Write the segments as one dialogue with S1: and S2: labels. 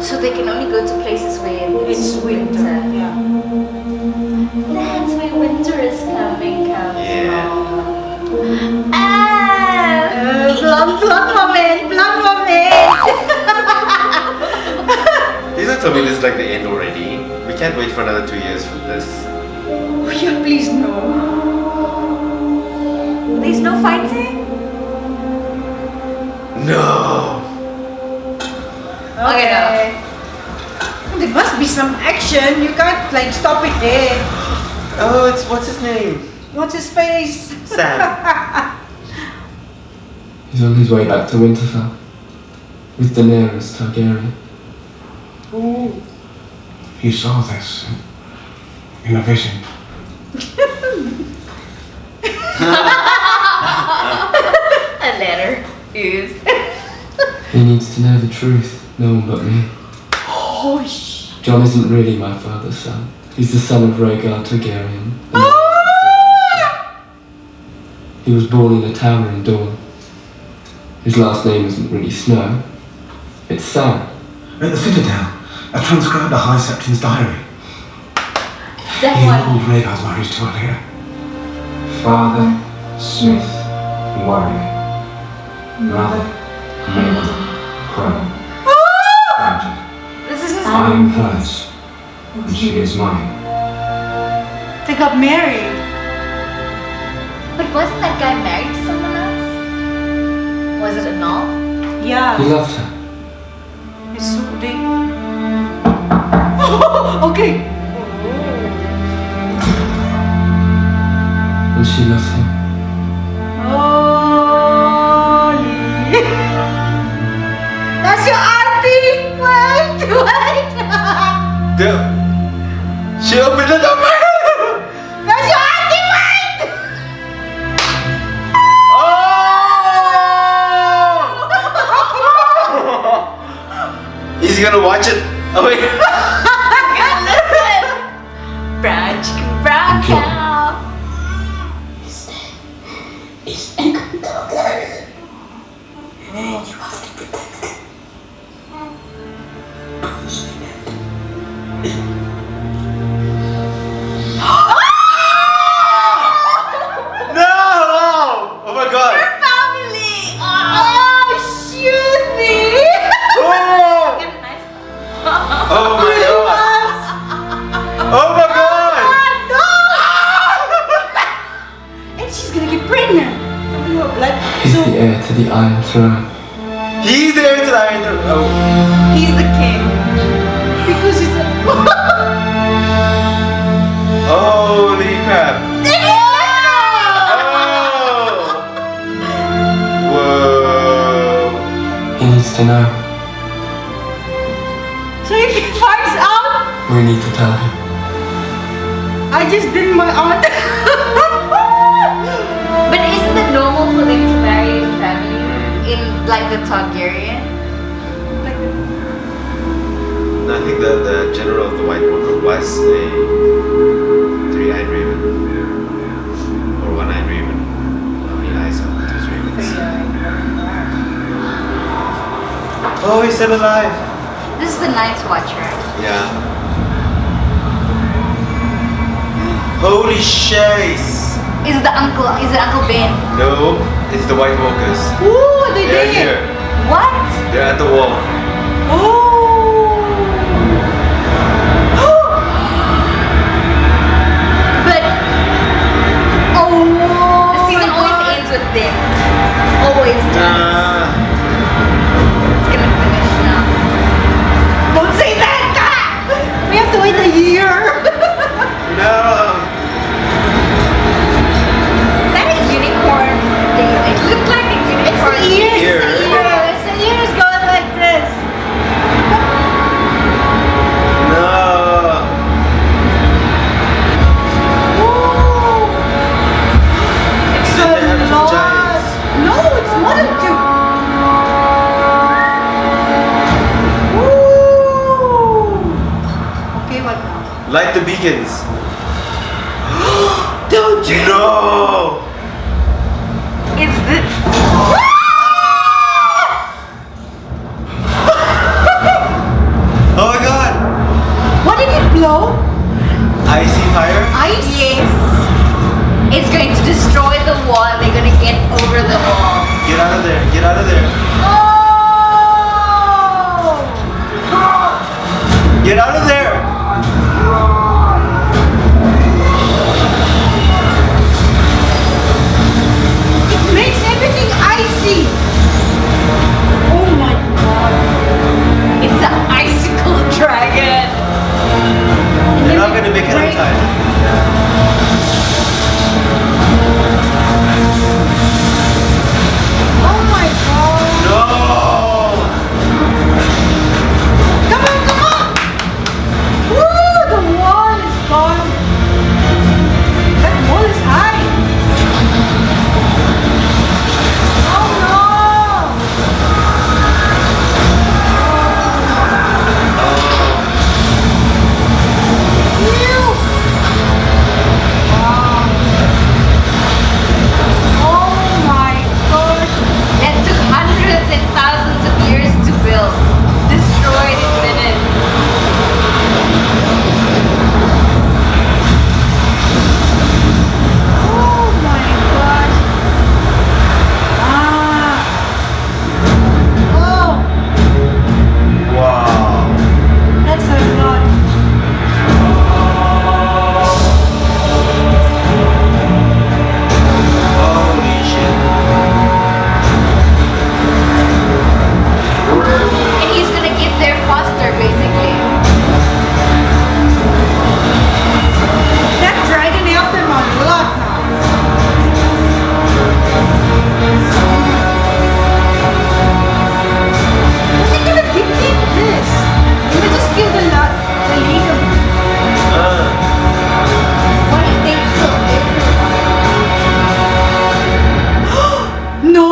S1: So they can only go to places where it's winter.
S2: Yeah.
S1: That's where winter is coming.
S3: Yeah.
S2: Plot moment.
S3: Please don't tell me this is like the end already. We can't wait for another 2 years for this.
S2: Oh, yeah, please no.
S1: There's no fighting?
S3: No.
S1: Okay, no.
S2: There must be some action. You can't like stop it there.
S3: Oh, it's what's his name?
S2: What's his face?
S3: Sam.
S4: He's on his way back to Winterfell with Daenerys Targaryen.
S2: Ooh.
S5: You saw this in a vision.
S1: A letter. Yes.
S4: He needs to know the truth, no one but me.
S2: Oh,
S4: Jon isn't really my father's son. He's the son of Rhaegar Targaryen. He was born in a tower in Dorne. His last name isn't really Snow. It's Sam.
S5: At the Citadel, I transcribed the High Septon's diary.
S1: That
S5: He
S1: one.
S5: annulled Rhaegar's marriage to Argh.
S4: Father, Smith, warrior. Mother, maiden, crone. Stranger.
S1: This is his
S4: I am hers, and she is mine.
S2: they got married.
S1: But wasn't that guy married to someone else? Was it a null?
S4: He
S2: Yeah.
S4: loved her.
S2: It's so big. Okay.
S4: And she loved him.
S2: Holy. That's your auntie. Wait.
S3: She opened the door.
S2: That's your auntie. Wait.
S3: Oh! Is he gonna watch it? Oh wait.
S1: Listen! Branch, brown cow.
S6: Is Argh Targaryen. And you have to protect him. Promise me that.
S3: No! Oh my god!
S1: Family!
S2: Oh, shoot me.
S3: Oh! Oh my god! Oh my god!
S2: And she's gonna get pregnant. Something about blood.
S4: He's the heir to the Iron Throne.
S3: He's there to the Iron Throne. Oh.
S2: He's the king. Because he's a...
S3: Holy crap! Oh! Whoa!
S4: He needs to know.
S2: So if he finds out,
S4: We need to tell him.
S2: I just did my aunt.
S1: But isn't it normal for them to marry a family in like the Targaryen?
S3: No, I think the general of the White Walker was a three-eyed raven. Or one-eyed raven. How many eyes are those ravens? Oh, he's still alive!
S1: This is the Night's Watch, right?
S3: Yeah. Holy shiz!
S1: Is it Uncle Ben?
S3: No, it's the White Walkers.
S2: Ooh, they
S3: They're
S2: did.
S3: here.
S1: What?
S3: They're at the wall.
S2: Oh.
S1: But the season always ends with them. Always does. It's gonna finish now.
S2: Don't say that! We have to wait a year.
S3: No!
S1: Is that a unicorn? It looked like a unicorn.
S2: It's the ears.
S3: Ear.
S2: It's the ears. It's the ears going like this.
S3: No!
S2: Ooh. It's
S3: Did they have two
S2: lot.
S3: giants?
S2: No, it's more than two. Ooh. Okay, what now?
S3: Light the beacons.
S2: Don't you?
S3: No!
S1: It's the
S3: Get out of there!
S2: It makes everything icy. Oh my god.
S1: It's an icicle dragon.
S3: They're not gonna make it on time.
S2: Oh my god.
S3: No!
S2: Come on, come on. Woo, the wall is gone. That wall is high. Oh no. Ew. Wow. Oh my god.
S1: It took hundreds and thousands of years to build. Destroyed in minutes.
S2: Oh my gosh. Ah. Oh,
S3: Wow.
S2: that's a lot.
S3: Holy shit.
S1: And he's gonna get there faster, basically.
S2: That dragon helped him a lot now. What's he gonna defeat this? He will just kill the leader.
S1: What if they kill everyone?
S2: No.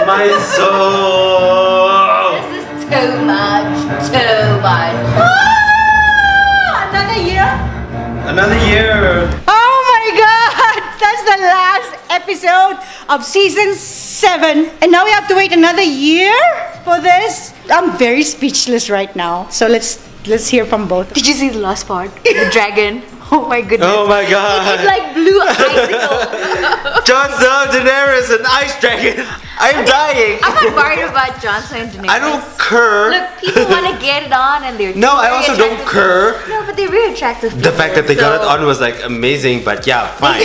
S3: My soul!
S1: This is too much. Too much.
S2: Another year?
S3: Another year!
S2: Oh my god! That's the last episode of season 7. And now we have to wait another year for this. I'm very speechless right now. So let's hear from both.
S1: Did you see the last part? The dragon. Oh my goodness.
S3: Oh my
S1: It
S3: god!
S1: like blew icicle.
S3: Jon Snow, Daenerys, an ice dragon! I'm dying!
S1: I'm not worried about Jon Snow and Daenerys.
S3: I don't cur!
S1: Look, people want to get it on and they're
S3: No, I
S1: very
S3: also don't
S1: attractive.
S3: cur.
S1: No, but they're very attractive people.
S3: The fact that they got it
S1: So,
S3: on was like amazing, but yeah, fine.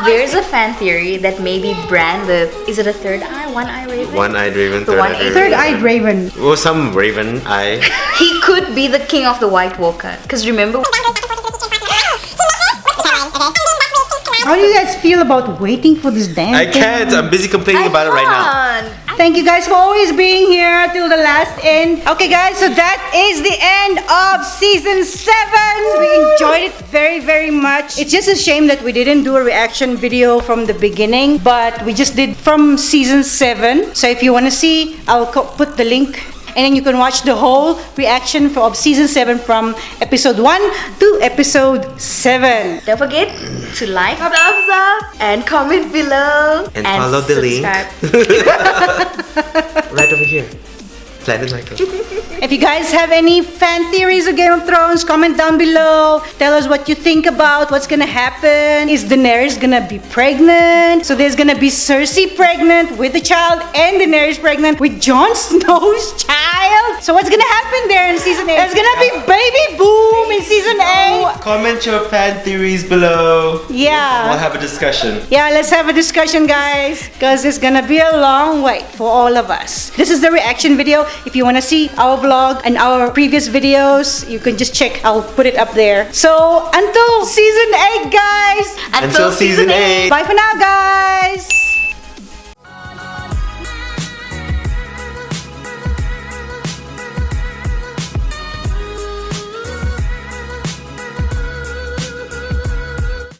S1: There's a fan theory that maybe Bran, is it a third eye? One eye raven?
S3: One-eyed raven,
S1: The
S3: third-eyed
S1: one-eyed
S3: raven.
S2: Third-eyed raven.
S3: Oh, some raven eye.
S1: He could be the king of the White Walker. Because remember,
S2: How do you guys feel about waiting for this damn
S3: I
S2: thing?
S3: can't. I'm busy complaining about it right now.
S2: Thank you guys for always being here till the last end. Okay guys, so that is the end of season 7. We enjoyed it very, very much. It's just a shame that we didn't do a reaction video from the beginning, but we just did from season 7. So if you want to see, I'll put the link. And then you can watch the whole reaction of season 7 from episode 1 to episode 7.
S1: don't forget to like, thumbs up, and comment below.
S3: And follow the link.
S1: subscribe.
S3: Right over here. Planet Michael.
S2: If you guys have any fan theories of Game of Thrones, comment down below. Tell us what you think about what's gonna happen. Is Daenerys gonna be pregnant? So there's gonna be Cersei pregnant with a child and Daenerys pregnant with Jon Snow's child. So what's gonna happen there in season 8? There's gonna be baby boom in season 8.
S3: Comment your fan theories below. We'll
S2: Yeah.
S3: have a discussion.
S2: Yeah, let's have a discussion, guys, because it's gonna be a long wait for all of us. This is the reaction video. If you want to see our vlog and our previous videos, you can just check. I'll put it up there. So until season 8, guys.
S3: Until season 8.
S2: Bye for now, guys.